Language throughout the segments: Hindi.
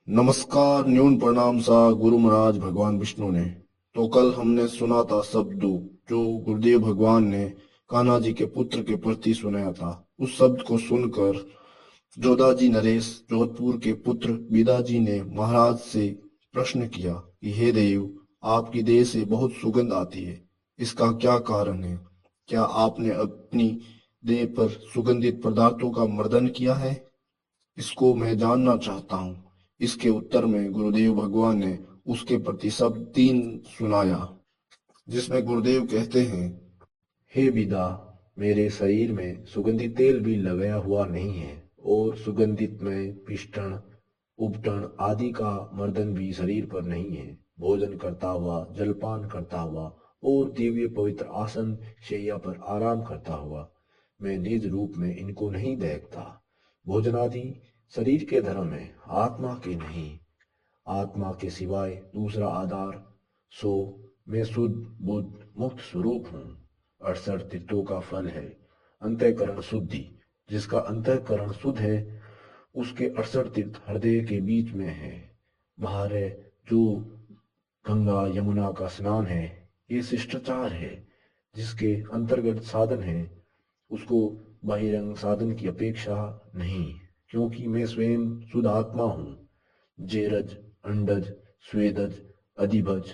नमस्कार, न्यून प्रणाम सा गुरु महाराज भगवान विष्णु ने। तो कल हमने सुना था शब्द जो गुरुदेव भगवान ने कान्हा जी के पुत्र के प्रति सुनाया था। उस शब्द को सुनकर जोधाजी नरेश जोधपुर के पुत्र बिदाजी ने महाराज से प्रश्न किया कि हे देव, आपकी देह से बहुत सुगंध आती है, इसका क्या कारण है? क्या आपने अपनी देह पर सुगंधित पदार्थों का मर्दन किया है? इसको मैं जानना चाहता हूँ। इसके उत्तर में गुरुदेव भगवान ने उसके प्रति शब्द 3 सुनाया, जिसमें गुरुदेव कहते हैं, हे विदा, मेरे शरीर में सुगंधित तेल भी लगाया हुआ नहीं है और सुगंधित में पिष्टन उपटन आदि का मर्दन भी शरीर पर नहीं है। भोजन करता हुआ, जलपान करता हुआ और दिव्य पवित्र आसन शैया पर आराम करता हुआ मैं निज रूप में इनको नहीं देखता। भोजन आदि शरीर के धर्म है, आत्मा के नहीं। आत्मा के सिवाय दूसरा आधार, सो मैं शुद्ध बुद्ध मुक्त स्वरूप हूँ। 68 तीर्थों का फल है अंतःकरण शुद्धि। जिसका अंतःकरण शुद्ध है उसके 68 तीर्थ हृदय के बीच में है। बाहर है जो गंगा यमुना का स्नान है, ये शिष्टाचार है। जिसके अंतर्गत साधन है उसको बहिरंग साधन की अपेक्षा नहीं, क्योंकि मैं स्वयं शुद्ध आत्मा हूँ। जेरज, अंडज, स्वेदज, अधिभज,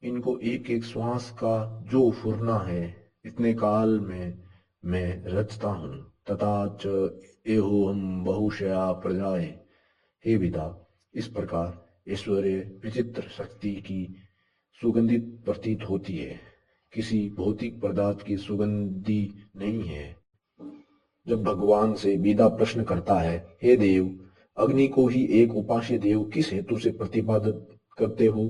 इनको एक एक श्वास का जो फुरना है इतने काल में मैं रचता हूँ। तथा च एहोहम बहुशया प्रजाए। हे विदा, इस प्रकार ऐश्वर्य विचित्र शक्ति की सुगंधित प्रतीत होती है, किसी भौतिक पदार्थ की सुगंधी नहीं है। जब भगवान से विदा प्रश्न करता है, हे देव, अग्नि को ही एक उपास्य देव किस हेतु से प्रतिपादित करते हो?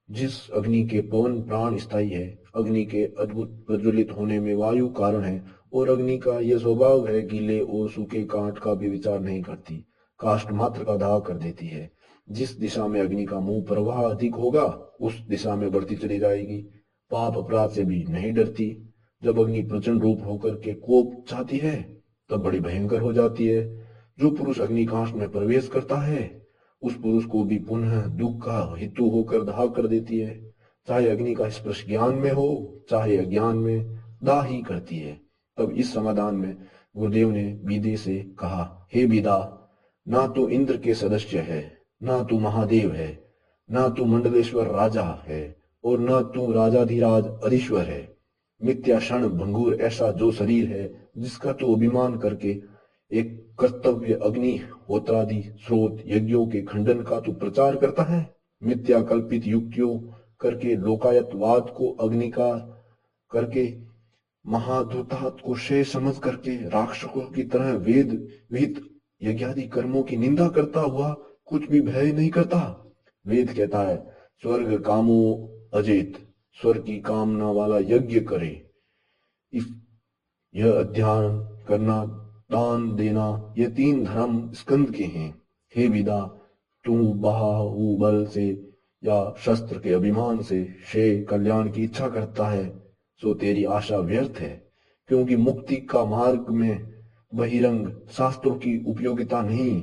जिस अग्नि के पवन प्राण स्थायी है, अग्नि के अद्भुत प्रज्वलित होने में वायु कारण है, और अग्नि का यह स्वभाव है गीले और सूखे काठ का भी विचार नहीं करती, काष्ठ मात्र का दाह कर देती है। जिस दिशा में अग्नि का मुंह प्रवाह अधिक होगा उस दिशा में बढ़ती चली जाएगी। पाप अपराध से भी नहीं डरती। जब अग्नि प्रचंड रूप होकर के कोप चाहती है तब बड़ी भयंकर हो जाती है। जो पुरुष अग्निकांड में प्रवेश करता है उस पुरुष को भी पुनः दुख का हेतु होकर दाह कर देती है। चाहे अग्नि का स्पर्श ज्ञान में हो चाहे अज्ञान में, दाह ही करती है। तब इस समाधान में गुरुदेव ने विदे से कहा, हे विदा, ना तो इंद्र के सदस्य है, ना तू महादेव है, ना तू मंडलेश्वर राजा है, और ना तू राजाधिराज अधीश्वर है। मिथ्या क्षण भंगुर ऐसा जो शरीर है जिसका तो अभिमान करके एक कर्तव्य अग्नि होत्रादि स्रोत यज्ञों के खंडन का तो प्रचार करता है। मिथ्या कल्पित युक्तियों करके लोकायतवाद को अग्निकार करके महाधूतात को शेय समझ करके राक्षसों की तरह वेद विहित यज्ञादि कर्मों की निंदा करता हुआ कुछ भी भय नहीं करता। वेद कहता है, स्वर्ग कामो अजेत, स्वर्ग की कामना वाला यज्ञ करे। यह अध्ययन करना, दान देना, ये 3 धर्म स्कंद के हैं। हे विदा, तू बाहुबल से या शस्त्र के अभिमान से शेय कल्याण की इच्छा करता है सो तेरी आशा व्यर्थ है, क्योंकि मुक्ति का मार्ग में बहिरंग शास्त्रों की उपयोगिता नहीं,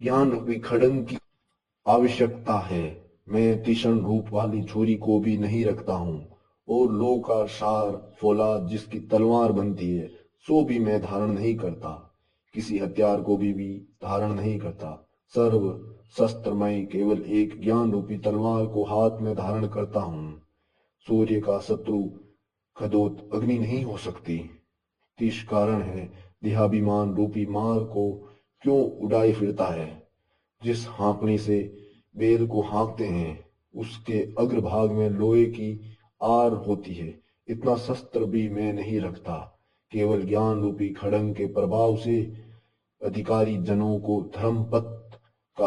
ज्ञान रूपी खड़ंग की आवश्यकता है। मैं तीक्ष्ण रूप वाली छुरी को भी नहीं रखता हूँ, और लो का सार फौलाद जिसकी तलवार बनती है सो भी मैं धारण नहीं करता। किसी हथियार को भी धारण नहीं करता। सर्व शस्त्रमय केवल एक ज्ञान रूपी तलवार को हाथ में धारण करता हूँ। सूर्य का शत्रु खदोत अग्नि नहीं हो सकती। तीस कारण है देहाभिमान रूपी मार को क्यों उड़ाए फिरता है। जिस हाँकनी से बेल को हाँकते हैं उसके अग्रभाग में लोहे की आर होती है। इतना शस्त्र भी मैं नहीं रखता। केवल ज्ञान रूपी खड़ंग के प्रभाव से अधिकारी जनों को धर्म पथ